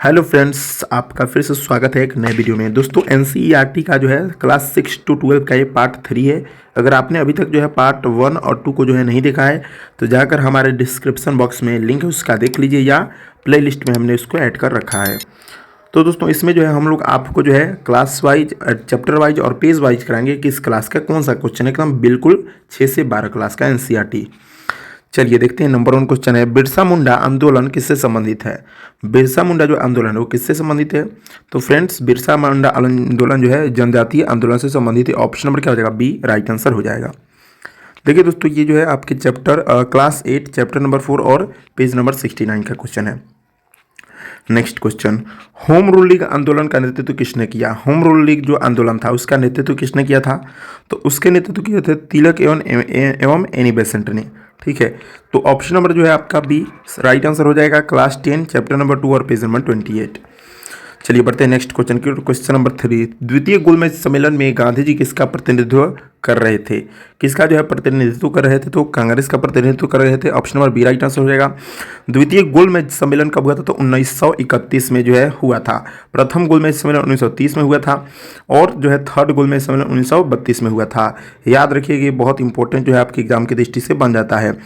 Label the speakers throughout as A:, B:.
A: Hello friends, आपका फिर से स्वागत है एक नए वीडियो में। दोस्तों, एनसीईआरटी का जो है क्लास 6 टू 12 का ये पार्ट 3 है। अगर आपने अभी तक जो है पार्ट 1 और 2 को जो है नहीं देखा है तो जाकर हमारे डिस्क्रिप्शन बॉक्स में लिंक है उसका देख लीजिए, या प्ले लिस्ट में हमने उसको ऐड कर रखा है। तो दोस्तों, इसमें जो है हम लोग आपको जो है क्लास वाइज, चैप्टर वाइज और पेज वाइज कराएंगे कि इस क्लास का कौन सा क्वेश्चन है, एकदम बिल्कुल 6 से 12 क्लास का एनसीईआरटी। चलिए देखते हैं। नंबर 1 क्वेश्चन है, बिरसा मुंडा आंदोलन किससे संबंधित है? बिरसा मुंडा जो आंदोलन है वो किससे संबंधित है? तो फ्रेंड्स, बिरसा मुंडा आंदोलन जो है जनजातीय आंदोलन से संबंधित है। ऑप्शन नंबर क्या हो जाएगा? बी राइट आंसर हो जाएगा। देखिए दोस्तों, ये जो है आपके चैप्टर क्लास 8 चैप्टर नंबर 4 और पेज नंबर 69 का क्वेश्चन है। Next question, home rule league आंदोलन का नेतृत्व किसने किया? होम रूल लीग जो आंदोलन था उसका नेतृत्व किसने किया था? तो उसके नेतृत्व किए थे तिलक एवं एनी बेसेंट ने। ठीक है, तो ऑप्शन नंबर जो है आपका बी राइट आंसर हो जाएगा। क्लास 10 चैप्टर नंबर 2 और पेज नंबर 28। चलिए बढ़ते हैं नेक्स्ट क्वेश्चन की। क्वेश्चन नंबर 3, द्वितीय गोलमेज सम्मेलन में गांधी जी किसका प्रतिनिधित्व कर रहे थे? किसका जो है प्रतिनिधित्व कर रहे थे? तो कांग्रेस का प्रतिनिधित्व कर रहे थे। Option number B right answer हो जाएगा। द्वितीय गोलमेज सम्मेलन कब हुआ था? तो 1931 में जो है हुआ था। प्रथम गोलमेज सम्मेलन 1930 में हुआ था और जो है थर्ड गोलमेज सम्मेलन 1932 में हुआ था। याद रखिए, ये बहुत इंपॉर्टेंट जो है आपके एग्जाम की दृष्टि से बन जाता है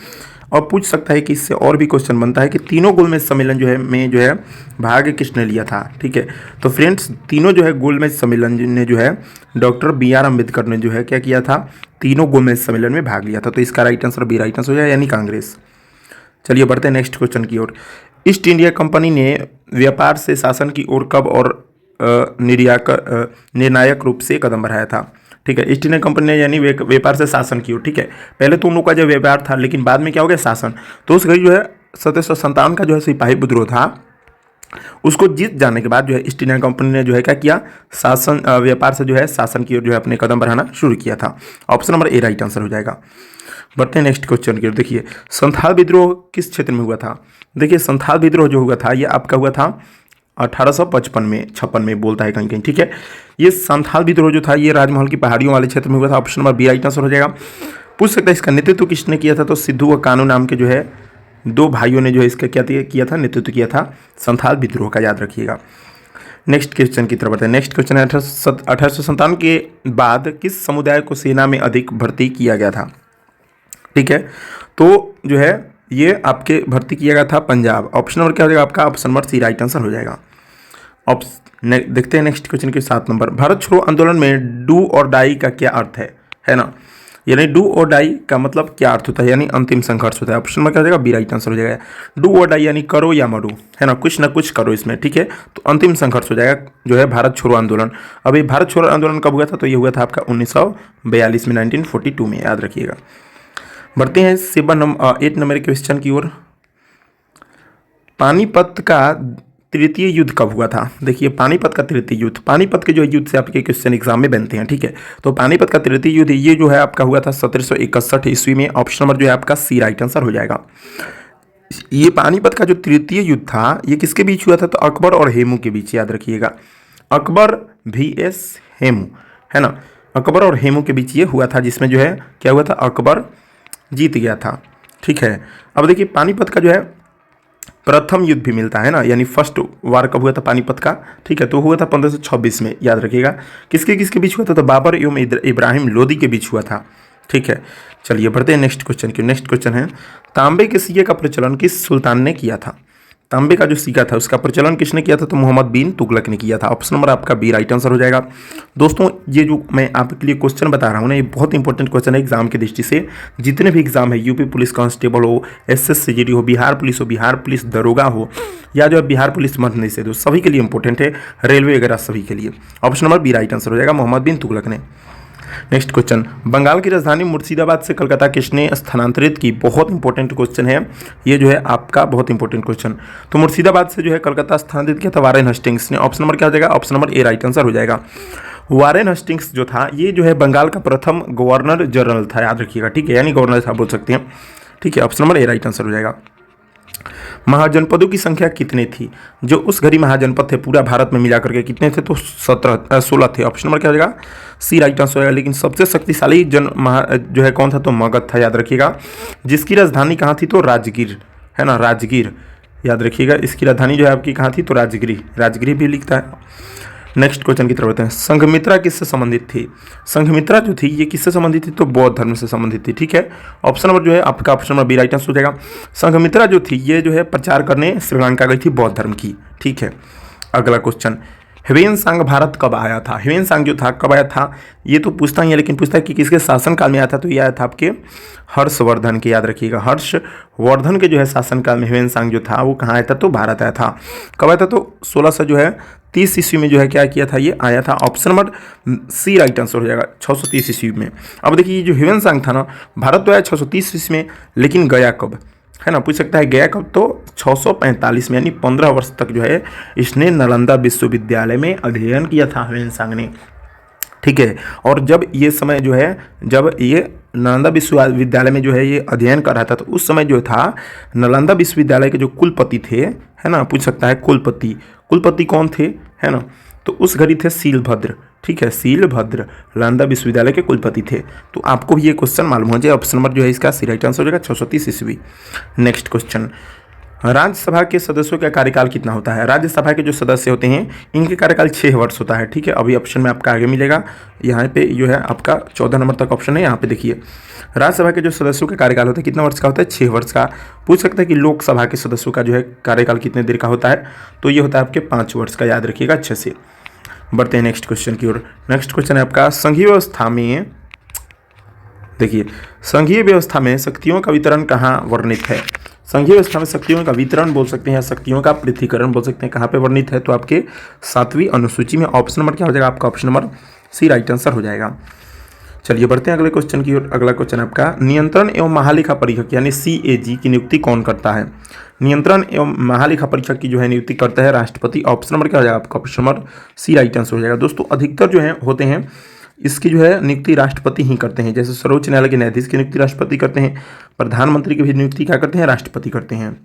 A: और पूछ सकता है कि इससे और भी क्वेश्चन बनता है कि तीनों गोलमेज सम्मेलन जो है में जो है भाग किसने लिया था। ठीक है, तो फ्रेंड्स, तीनों जो है गोलमेज सम्मेलन ने जो है डॉक्टर B.R. अम्बेडकर ने जो है क्या किया था? तीनों गोलमेज सम्मेलन में भाग लिया था। तो इसका right answer B right answer हो जाए, यानी कांग्रेस। चलिए बढ़ते हैं नेक्स्ट क्वेश्चन की ओर। ईस्ट इंडिया कंपनी ने व्यापार से शासन की ओर कब और निर्णायक रूप से कदम बढ़ाया था? ठीक है, ईस्ट इंडिया कंपनी ने यानी व्यापार से शासन की ओर। ठीक है, पहले तो उन लोगों का जो व्यापार था, लेकिन बाद में क्या हो गया? शासन। तो उस घड़ी जो है 1757 का जो है सिपाही विद्रोह था, उसको जीत जाने के बाद जो है ईस्ट इंडिया कंपनी ने जो है क्या किया? शासन व्यापार से जो है शासन की ओर जो है अपने कदम बढ़ाना शुरू किया था। Option number A right answer हो जाएगा। बढ़ते हैं नेक्स्ट क्वेश्चन की ओर। देखिए, संथाल विद्रोह किस क्षेत्र में हुआ था? देखिए, संथाल विद्रोह जो हुआ था ये आपका हुआ था 1855 में, 56 में बोलता है कहीं कहीं। ठीक है, ये संथाल विद्रोह जो था ये राजमहल की पहाड़ियों वाले क्षेत्र में हुआ था। Option number B right answer हो जाएगा। पूछ सकता है इसका नेतृत्व किसने किया था? तो सिद्धू व कानू नाम के जो है दो भाइयों ने जो है इसका क्या किया था? नेतृत्व किया था संथाल विद्रोह का, याद रखिएगा। नेक्स्ट क्वेश्चन की तरफ बढ़ते हैं। नेक्स्ट क्वेश्चन है, 1857 के बाद किस समुदाय को सेना में अधिक भर्ती किया गया था? ठीक है, तो जो है ये आपके भर्ती किया गया था पंजाब। ऑप्शन नंबर क्या हो जाएगा आपका? Option number C right answer हो जाएगा। देखते हैं नेक्स्ट क्वेश्चन के 7 नंबर। भारत छोड़ो आंदोलन में डू और डाई का क्या अर्थ है ना? यानी डू और डाई का मतलब क्या अर्थ होता है? यानी अंतिम संघर्ष होता है। ऑप्शन नंबर क्या हो जाएगा? बी राइट आंसर हो जाएगा। डू और डाई यानी करो या मरो, है ना? कुछ ना कुछ करो इसमें। ठीक है, तो अंतिम संघर्ष हो जाएगा जो है भारत छोड़ो आंदोलन। अभी भारत छोड़ो आंदोलन कब हुआ था? तो ये हुआ था आपका 1942 में, 1942 में, याद रखिएगा। बढ़ते हैं 8 नंबर क्वेश्चन की ओर। पानीपत का तृतीय युद्ध कब हुआ था? देखिए, पानीपत का तृतीय युद्ध, पानीपत के जो युद्ध से आपके क्वेश्चन एग्जाम में बनते हैं। ठीक है, तो पानीपत का तृतीय युद्ध ये जो है आपका हुआ था 1761 ईस्वी में। ऑप्शन नंबर जो है आपका सी राइट आंसर हो जाएगा। ये पानीपत का जो तृतीय युद्ध था ये किसके बीच हुआ था? तो अकबर और हेमू के बीच, याद रखिएगा। अकबर VS हेमू, है ना? अकबर और हेमू के बीच ये हुआ था, जिसमें जो है क्या हुआ था? अकबर जीत गया था। ठीक है, अब देखिए पानीपत का जो है प्रथम युद्ध भी मिलता है ना, यानी फर्स्ट वार कब हुआ था पानीपत का? ठीक है, तो हुआ था 1526 में, याद रखिएगा। किसके किसके बीच हुआ था? तो बाबर एवं इब्राहिम लोदी के बीच हुआ था। ठीक है, चलिए बढ़ते हैं नेक्स्ट क्वेश्चन की। नेक्स्ट क्वेश्चन है, तांबे के सिक्के का प्रचलन किस सुल्तान ने किया था? तांबे का जो सिक्का था उसका प्रचलन किसने किया था? तो मोहम्मद बिन तुगलक ने किया था। ऑप्शन नंबर आपका बी राइट आंसर हो जाएगा। दोस्तों, ये जो मैं आपके लिए क्वेश्चन बता रहा हूँ ना, ये बहुत इंपॉर्टेंट क्वेश्चन है एग्जाम की दृष्टि से। जितने भी एग्जाम है, यूपी पुलिस कांस्टेबल हो, SSCGD हो, बिहार पुलिस दरोगा हो, या जो है बिहार पुलिस मध्य निषेध हो, सभी के लिए इंपॉर्टेंट है, रेलवे वगैरह सभी के लिए। Option number B right answer हो जाएगा, मोहम्मद बिन तुगलक ने। नेक्स्ट क्वेश्चन, बंगाल की राजधानी मुर्शिदाबाद से कलकत्ता किसने स्थानांतरित की? बहुत इंपॉर्टेंट क्वेश्चन है ये, जो है आपका बहुत इंपॉर्टेंट क्वेश्चन। तो मुर्शिदाबाद से जो है कलकत्ता स्थानांतरित किया था वारेन हस्टिंग्स ने। ऑप्शन नंबर क्या हो जाएगा? Option number A right answer हो जाएगा। वारेन हस्टिंग्स जो था ये जो है बंगाल का प्रथम गवर्नर जनरल था, याद रखिएगा। ठीक है, यानी गवर्नर था बोल सकते हैं। ठीक है, option number A right answer हो जाएगा। महाजनपदों की संख्या कितनी थी? जो उस घड़ी महाजनपद थे पूरा भारत में मिला करके कितने थे? तो 16 थे। ऑप्शन नंबर क्या हो जाएगा? सी राइट आंसर होगा। लेकिन सबसे शक्तिशाली जो है कौन था? तो मगध था, याद रखिएगा। जिसकी राजधानी कहाँ थी? तो राजगीर, है ना? राजगीर याद रखिएगा। इसकी राजधानी जो है आपकी कहाँ थी, तो राजगृह, राजगृह भी लिखता है। नेक्स्ट क्वेश्चन की तरफ बढ़ते हैं। संघमित्रा किससे संबंधित थी? संघमित्रा जो थी ये किससे संबंधित थी, तो बौद्ध धर्म से संबंधित थी। ठीक है, ऑप्शन नंबर जो है आपका option number B right answer हो जाएगा। संघमित्रा जो थी ये जो है प्रचार करने श्रीलंका गई थी बौद्ध धर्म की। ठीक है, अगला क्वेश्चन, ह्वेनसांग भारत कब आया था? ह्वेनसांग जो था कब आया था, ये तो पूछता ही है, लेकिन पूछता है कि किसके शासनकाल में आया था, तो ये आया था आपके हर्षवर्धन के। याद रखिएगा, हर्षवर्धन के जो है शासनकाल में ह्वेनसांग जो था वो कहाँ आया था, तो भारत आया था। कब आया था, तो 1600 जो है 30 ईस्वी में जो है क्या किया था, ये आया था। Option number C right answer हो जाएगा, 630 ईस्वी में। अब देखिए ये जो ह्वेनसांग था ना, भारत तो आया 630 ईस्वी में, लेकिन गया कब, है ना, पूछ सकता है गया कब, तो 645 में, यानी 15 वर्ष तक जो है इसने नालंदा विश्वविद्यालय में अध्ययन किया था ह्वेनसांग ने। ठीक है, और जब ये समय जो है, जब ये नालंदा विश्वविद्यालय में जो है ये अध्ययन कर रहा था, तो उस समय जो था नालंदा विश्वविद्यालय के जो कुलपति थे, है ना, पूछ सकता है कुलपति कौन थे, है ना, तो उस घड़ी थे शीलभद्र। ठीक है, शीलभद्र नालंदा विश्वविद्यालय के कुलपति थे। तो आपको भी ये क्वेश्चन मालूम हो जाए, ऑप्शन नंबर जो है इसका सी राइट आंसर हो जाएगा, 630 ईस्वी। नेक्स्ट क्वेश्चन, राज्यसभा के सदस्यों का कार्यकाल कितना होता है? राज्यसभा के जो सदस्य होते हैं इनके कार्यकाल 6 वर्ष होता है। ठीक है, अभी ऑप्शन में आपका आगे मिलेगा, यहाँ पे जो है आपका 14 नंबर तक ऑप्शन है। यहाँ पे देखिए राज्यसभा के जो सदस्यों का कार्यकाल होता है कितना वर्ष का होता है, 6 वर्ष का। पूछ सकता है कि लोकसभा के सदस्यों का जो है कार्यकाल कितने देर का होता है, तो ये होता है आपके 5 वर्ष का। याद रखिएगा अच्छे से। बढ़ते हैं नेक्स्ट क्वेश्चन की ओर। नेक्स्ट क्वेश्चन है आपका, संघीय व्यवस्था में, देखिए संघीय व्यवस्था में शक्तियों का वितरण कहाँ वर्णित है? संघीय व्यवस्था में शक्तियों का वितरण बोल सकते हैं, शक्तियों का पृथकीकरण बोल सकते हैं, कहाँ पे वर्णित है, तो आपके 7वीं अनुसूची में। ऑप्शन नंबर क्या हो जाएगा आपका, option number C right answer हो जाएगा। चलिए बढ़ते हैं अगले क्वेश्चन की ओर। अगला क्वेश्चन आपका, नियंत्रण एवं महालेखा परीक्षक यानी CAG की नियुक्ति कौन करता है? नियंत्रण एवं महालेखा परीक्षक की जो है नियुक्ति करता है राष्ट्रपति। ऑप्शन नंबर क्या हो जाएगा आपका, option number C right answer हो जाएगा। दोस्तों अधिकतर जो है होते हैं इसकी जो है नियुक्ति राष्ट्रपति ही करते हैं। जैसे सर्वोच्च न्यायालय के न्यायाधीश की नियुक्ति राष्ट्रपति करते हैं, प्रधानमंत्री की भी नियुक्ति क्या करते हैं, राष्ट्रपति करते हैं।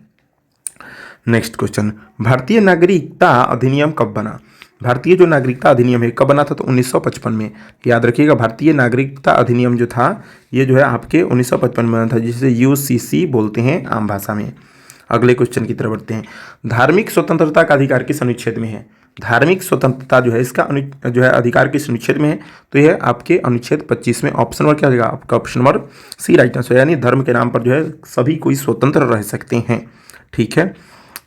A: नेक्स्ट क्वेश्चन, भारतीय नागरिकता अधिनियम कब बना? भारतीय जो नागरिकता अधिनियम है कब बना था, तो 1955 में। याद रखिएगा, भारतीय नागरिकता अधिनियम जो था ये जो है आपके 1955 में बना था, जिसे UCC बोलते हैं आम भाषा में। अगले क्वेश्चन की तरफ बढ़ते हैं। धार्मिक स्वतंत्रता का अधिकार किस अनुच्छेद में है? धार्मिक स्वतंत्रता जो है इसका जो है अधिकार किस अनुच्छेद में है, तो यह आपके अनुच्छेद 25 में। ऑप्शन नंबर क्या हो जाएगा आपका, option number C right answer, यानी धर्म के नाम पर जो है सभी कोई स्वतंत्र रह सकते हैं। ठीक है,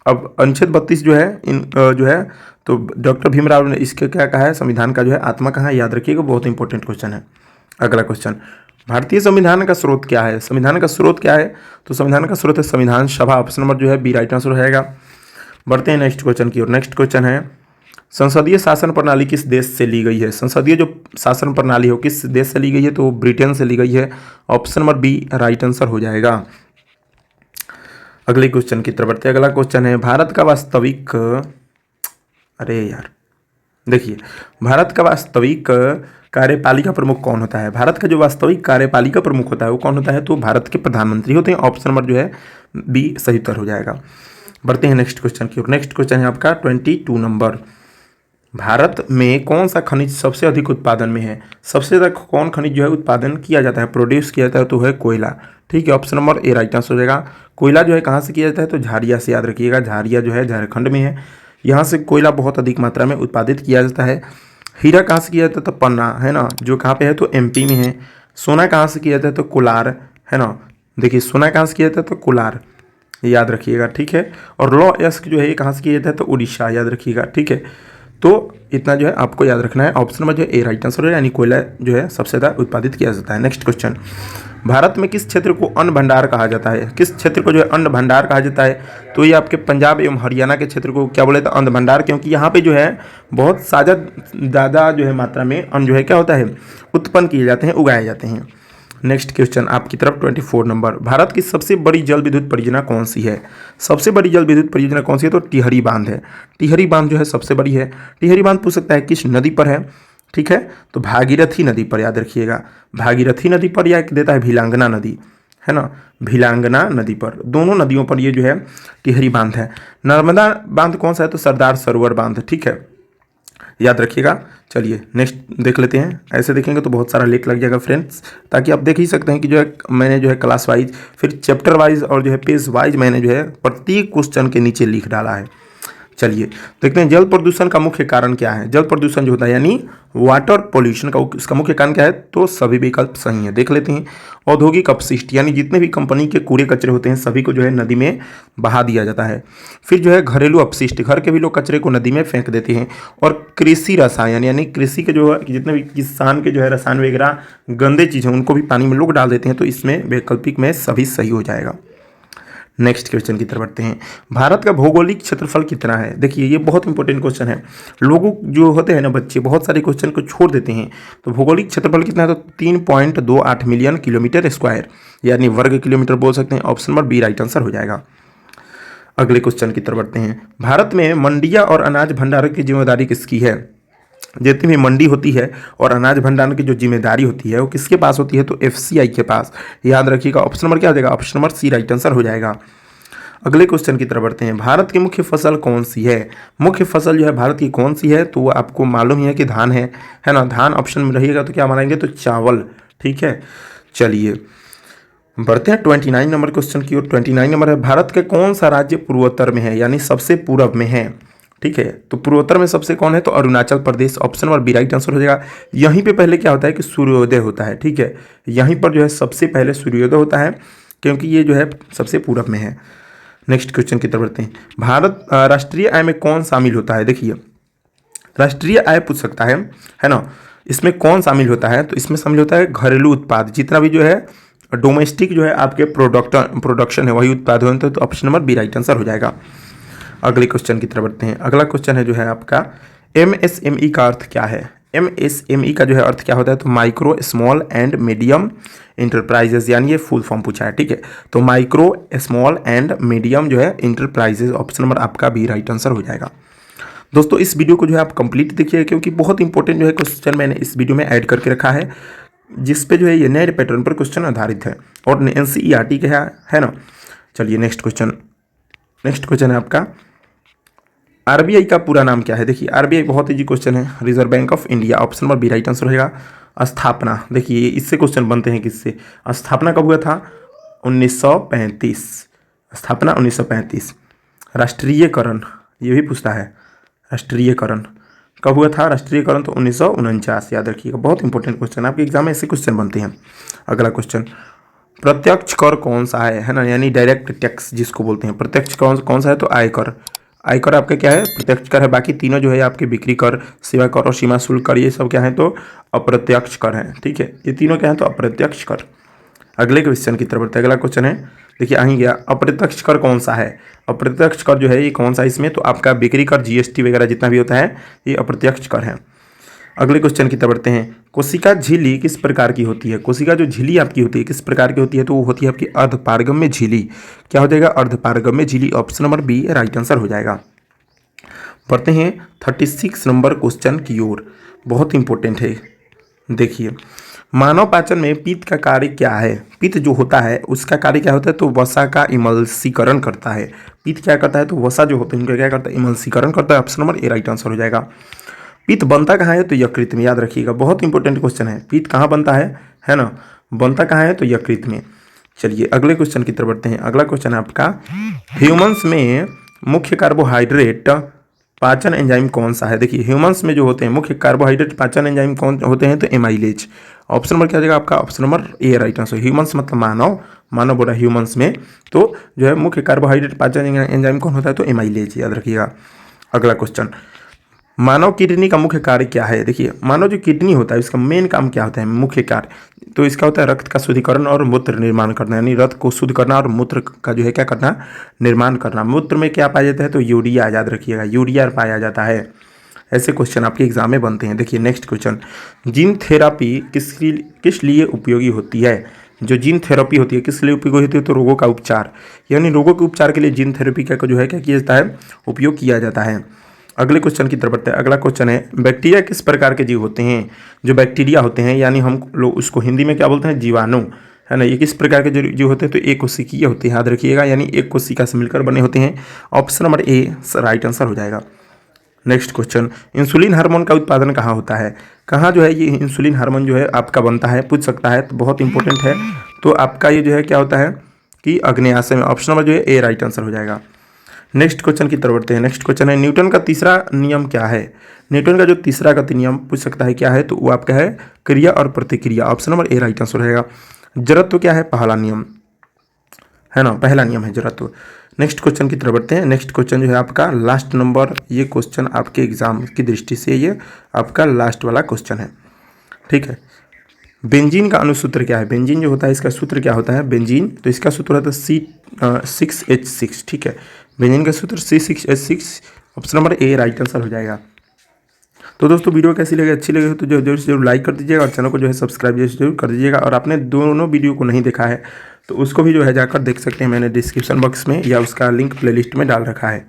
A: अब अनुच्छेद 32 जो है जो है तो डॉक्टर भीमराव ने इसके क्या कहा है, संविधान का जो है आत्मा कहा है। याद रखिएगा, बहुत इंपॉर्टेंट क्वेश्चन है। अगला क्वेश्चन, भारतीय संविधान का स्रोत क्या है? संविधान का स्रोत क्या है, तो संविधान का स्रोत है संविधान सभा। ऑप्शन नंबर जो है बी राइट आंसर हो जाएगा। बढ़ते हैं नेक्स्ट क्वेश्चन की ओर। नेक्स्ट क्वेश्चन है, संसदीय शासन प्रणाली किस देश से ली गई है? संसदीय जो शासन प्रणाली हो किस देश से ली गई है, तो ब्रिटेन से ली गई है। Option number B right answer हो जाएगा। अगले क्वेश्चन की तरफ बढ़ते हैं। अगला क्वेश्चन है, भारत का वास्तविक, अरे यार देखिए, भारत का वास्तविक कार्यपालिका प्रमुख कौन होता है? भारत का जो वास्तविक कार्यपालिका प्रमुख होता है वो कौन होता है, तो भारत के प्रधानमंत्री होते हैं। ऑप्शन नंबर जो है बी सही उत्तर हो जाएगा। बढ़ते हैं नेक्स्ट क्वेश्चन की ओर। नेक्स्ट क्वेश्चन है आपका 22 नंबर, भारत में कौन सा खनिज सबसे अधिक उत्पादन में है? सबसे ज़्यादा कौन खनिज जो है उत्पादन किया जाता है, प्रोड्यूस किया जाता है, तो है कोयला। ठीक है, option number A right answer हो जाएगा। कोयला जो है कहाँ से किया जाता है, तो झारिया से। याद रखिएगा, झारिया जो है झारखंड में है, यहाँ से कोयला बहुत अधिक मात्रा में उत्पादित किया जाता है। हीरा कहाँ से किया जाता है, तो पन्ना, है ना, जो कहाँ पे है, तो MP में है। सोना कहाँ से किया जाता है, तो कोलार, है ना, देखिए सोना कहाँ से किया जाता है, तो कोलार, याद रखिएगा। ठीक है, और लॉ एस्क जो है ये कहाँ से किया जाता है, तो उड़ीसा। याद रखिएगा। ठीक है, तो इतना जो है आपको याद रखना है। ऑप्शन में जो ए राइट आंसर है, यानी कोयला जो है सबसे ज़्यादा उत्पादित किया जाता है। नेक्स्ट क्वेश्चन, भारत में किस क्षेत्र को अन्न भंडार कहा जाता है? किस क्षेत्र को जो है अन्न भंडार कहा जाता है, तो ये आपके पंजाब एवं हरियाणा के क्षेत्र को क्या बोले, तो अन्न भंडार, क्योंकि यहाँ पे जो है बहुत ज़्यादा जो है मात्रा में अन्न जो है क्या होता है, उत्पन्न किए जाते हैं, उगाए जाते हैं। नेक्स्ट क्वेश्चन आपकी तरफ 24 नंबर, भारत की सबसे बड़ी जल विद्युत परियोजना कौन सी है? सबसे बड़ी जल विद्युत परियोजना कौन सी है, तो टिहरी बांध है। टिहरी बांध जो है सबसे बड़ी है। टिहरी बांध पूछ सकता है किस नदी पर है, ठीक है, तो भागीरथी नदी पर। याद रखिएगा, भागीरथी नदी पर, या देता है भिलांगना नदी, है ना, भिलांगना नदी पर। दोनों नदियों पर ये जो है टिहरी बांध है। नर्मदा बांध कौन सा है, तो सरदार सरोवर बांध। ठीक है, याद रखिएगा। चलिए नेक्स्ट देख लेते हैं। ऐसे देखेंगे तो बहुत सारा लेख लग जाएगा फ्रेंड्स, ताकि आप देख ही सकते हैं कि जो है मैंने जो है क्लास वाइज, फिर चैप्टर वाइज और जो है पेज वाइज मैंने जो है प्रत्येक क्वेश्चन के नीचे लिख डाला है। चलिए देखते हैं जल प्रदूषण का मुख्य कारण क्या है। जल प्रदूषण जो होता है यानी वाटर पोल्यूशन का, उसका मुख्य कारण क्या है, तो सभी विकल्प सही है। देख लेते हैं। औद्योगिक अपशिष्ट यानी जितने भी कंपनी के कूड़े कचरे होते हैं सभी को जो है नदी में बहा दिया जाता है। फिर जो है घरेलू अपशिष्ट, घर के भी लोग कचरे को नदी में फेंक देते हैं। और कृषि रसायन यानी कृषि के जो है जितने भी किसान के जो है रसायन वगैरह गंदे चीज़ हैं उनको भी पानी में लोग डाल देते हैं, तो इसमें वैकल्पिक में सभी सही हो जाएगा। नेक्स्ट क्वेश्चन की तरफ बढ़ते हैं। भारत का भौगोलिक क्षेत्रफल कितना है। देखिए ये बहुत इंपॉर्टेंट क्वेश्चन है। लोगों जो होते हैं ना बच्चे, बहुत सारे क्वेश्चन को छोड़ देते हैं। तो भौगोलिक क्षेत्रफल कितना है, तो 3.28 मिलियन किलोमीटर स्क्वायर यानी वर्ग किलोमीटर बोल सकते हैं। Option number B right answer हो जाएगा। अगले क्वेश्चन की तरफ बढ़ते हैं। भारत में मंडियां और अनाज भंडारण की जिम्मेदारी किसकी है। जितनी भी मंडी होती है और अनाज भंडारण की जो जिम्मेदारी होती है वो किसके पास होती है, तो एफसीआई के पास। याद रखिएगा। ऑप्शन नंबर क्या हो जाएगा, option number C right answer हो जाएगा। अगले क्वेश्चन की तरफ बढ़ते हैं। भारत की मुख्य फसल कौन सी है। मुख्य फसल जो है भारत की कौन सी है, तो वो आपको मालूम ही है कि धान है ना। धान ऑप्शन में रहेगा तो क्या मानेंगे, तो चावल। ठीक है, चलिए बढ़ते हैं 29 नंबर क्वेश्चन की ओर। 29 नंबर है, भारत के कौन सा राज्य पूर्वोत्तर में है यानी सबसे पूर्व में है। ठीक है, तो पूर्वोत्तर में सबसे कौन है, तो Arunachal Pradesh. Option number B right answer हो जाएगा। यहीं पे पहले क्या होता है कि सूर्योदय होता है। ठीक है, यहीं पर जो है सबसे पहले सूर्योदय होता है, क्योंकि ये जो है सबसे पूर्व में है। नेक्स्ट क्वेश्चन की तरफ बढ़ते हैं। भारत राष्ट्रीय आय में कौन शामिल होता है। देखिए राष्ट्रीय आय पूछ सकता है ना। इसमें कौन शामिल होता है, तो इसमें शामिल होता है घरेलू उत्पाद। जितना भी जो है डोमेस्टिक जो है आपके प्रोडक्शन है वही उत्पाद होते हैं, तो option number B right answer हो जाएगा। अगले क्वेश्चन की तरफ बढ़ते हैं। अगला क्वेश्चन है जो है आपका एमएसएमई का अर्थ क्या है। एमएसएमई का जो है अर्थ क्या होता है, तो micro small and medium enterprises, यानी ये फुल फॉर्म पूछा है। ठीक है, तो माइक्रो स्मॉल एंड मीडियम जो है इंटरप्राइजेस। ऑप्शन नंबर आपका बी राइट आंसर हो जाएगा। दोस्तों इस वीडियो को जो है आप कंप्लीट देखिए, क्योंकि बहुत इंपॉर्टेंट जो है क्वेश्चन मैंने इस वीडियो में ऐड करके रखा है, जिस पे जो है ये नए पैटर्न पर क्वेश्चन आधारित है और एनसीईआरटी के है ना। चलिए नेक्स्ट क्वेश्चन है आपका, आरबीआई का पूरा नाम क्या है। देखिए आरबीआई बहुत इजी क्वेश्चन है, reserve bank of India. Option number B right answer रहेगा। स्थापना, देखिए इससे क्वेश्चन बनते हैं किससे, स्थापना कब हुआ था, 1935। स्थापना 1935। राष्ट्रीयकरण ये भी पूछता है, राष्ट्रीयकरण कब हुआ था, राष्ट्रीयकरण तो 1949। याद रखिएगा, बहुत इंपॉर्टेंट क्वेश्चन, आपके एग्जाम में ऐसे क्वेश्चन बनते हैं। अगला क्वेश्चन, प्रत्यक्ष कर कौन सा है ना, यानी डायरेक्ट टैक्स जिसको बोलते हैं। प्रत्यक्ष कौन सा है, तो आयकर। आयकर आपका क्या है, प्रत्यक्ष कर है। बाकी तीनों जो है आपके बिक्री कर, सेवा कर और सीमा शुल्क कर, ये सब क्या है, तो अप्रत्यक्ष कर है। ठीक है, ये तीनों क्या है, तो अप्रत्यक्ष कर। अगले क्वेश्चन की तरफ बढ़ते हैं। अगला क्वेश्चन है, देखिए आ ही गया, अप्रत्यक्ष कर कौन सा है। अप्रत्यक्ष कर जो है ये कौन सा है इसमें, तो आपका बिक्री कर, जीएसटी वगैरह जितना भी होता है ये अप्रत्यक्ष कर है। अगले क्वेश्चन की तरफ बढ़ते हैं। कोशिका झिल्ली किस प्रकार की होती है। कोशिका जो झिल्ली आपकी होती है किस प्रकार की होती है, तो वो होती है आपकी अर्धपारगम्य झिल्ली। क्या हो जाएगा, अर्धपारगम्य झिल्ली। Option number B right answer हो जाएगा। बढ़ते हैं 36 नंबर क्वेश्चन की ओर, बहुत इंपॉर्टेंट है। देखिए मानव पाचन में पित्त का कार्य क्या है। पित्त जो होता है उसका कार्य क्या होता है, तो वसा का इमल्सीकरण करता है। पित्त क्या करता है, तो वसा जो होता है उनका क्या करता है, इमल्सीकरण करता है। Option number A right answer हो जाएगा। पित्त बनता कहाँ है, तो यकृत में। याद रखिएगा, बहुत इंपॉर्टेंट क्वेश्चन है। पित्त कहाँ बनता है ना, बनता कहाँ है, तो यकृत में। चलिए अगले क्वेश्चन की तरफ बढ़ते हैं। अगला क्वेश्चन है आपका, ह्यूमंस में मुख्य कार्बोहाइड्रेट पाचन एंजाइम कौन सा है। देखिए ह्यूमंस में जो होते हैं मुख्य कार्बोहाइड्रेट पाचन एंजाइम कौन होते हैं, तो एमाइलेज। ऑप्शन नंबर क्या हो जाएगा आपका, option number A right answer. Humans मतलब मानव बोला ह्यूमंस में, तो जो है मुख्य कार्बोहाइड्रेट पाचन एंजाइम कौन होता है, तो एमाइलेज। याद रखिएगा। अगला क्वेश्चन, मानव किडनी का मुख्य कार्य क्या है। देखिए मानव जो किडनी होता है इसका मेन काम क्या होता है, मुख्य कार्य, तो इसका होता है रक्त का शुद्धिकरण और मूत्र निर्माण करना, यानी रक्त को शुद्ध करना और मूत्र का जो है क्या करना, निर्माण करना। मूत्र में क्या पाया जाता है, तो यूरिया। याद रखिएगा, यूरिया पाया जाता है। ऐसे क्वेश्चन आपके एग्जाम में बनते हैं। देखिए नेक्स्ट क्वेश्चन, जीन थेरापी किस लिए उपयोगी होती है। जो जीन थेरेपी होती है किस लिए उपयोगी होती है, तो रोगों का उपचार, यानी रोगों के उपचार के लिए जीन थेरेपी का जो है क्या किया जाता है, उपयोग किया जाता है। अगले क्वेश्चन की तरफ बढ़ते हैं। अगला क्वेश्चन है, बैक्टीरिया किस प्रकार के जीव होते हैं। जो बैक्टीरिया होते हैं यानी हम लोग उसको हिंदी में क्या बोलते हैं, जीवाणु, है ना। ये किस प्रकार के जीव होते हैं, तो एक कोशिकीय होते हैं। याद रखिएगा, यानी एक कोशिका से मिलकर बने होते हैं। Option number A right answer हो जाएगा। नेक्स्ट क्वेश्चन, इंसुलिन हार्मोन का उत्पादन कहाँ होता है? कहाँ जो है ये इंसुलिन हार्मोन जो है आपका बनता है, पूछ सकता है, तो बहुत इंपॉर्टेंट है। तो आपका ये जो है क्या होता है कि अग्न्याशय में। ऑप्शन नंबर जो है ए राइट आंसर हो जाएगा। नेक्स्ट क्वेश्चन की तरफ बढ़ते हैं। नेक्स्ट क्वेश्चन है, न्यूटन का तीसरा नियम क्या है? न्यूटन का जो तीसरा गति नियम पूछ सकता है क्या है, तो वो आपका है क्रिया और प्रतिक्रिया। Option number A right answer रहेगा। जड़त्व क्या है? पहला नियम है ना, पहला नियम है जड़त्व। नेक्स्ट क्वेश्चन की तरफ बढ़ते हैं। नेक्स्ट क्वेश्चन जो है आपका लास्ट नंबर, ये क्वेश्चन आपके एग्जाम की दृष्टि से ये आपका लास्ट वाला क्वेश्चन है, ठीक है। बेंजीन का अनुसूत्र क्या है? बेंजीन जो होता है इसका सूत्र क्या होता है? बेंजीन, तो इसका सूत्र होता है C6H6, ठीक है। बेंजीन का सूत्र C6H6। Option number A right answer हो जाएगा। तो दोस्तों वीडियो कैसी लगी? अच्छी लगी तो जरूर से जरूर लाइक कर दीजिएगा और चैनल को जो है सब्सक्राइब जरूर कर दीजिएगा। और आपने दोनों वीडियो को नहीं देखा है तो उसको भी जो है जाकर देख सकते हैं, मैंने डिस्क्रिप्शन बॉक्स में या उसका लिंक प्लेलिस्ट में डाल रखा है।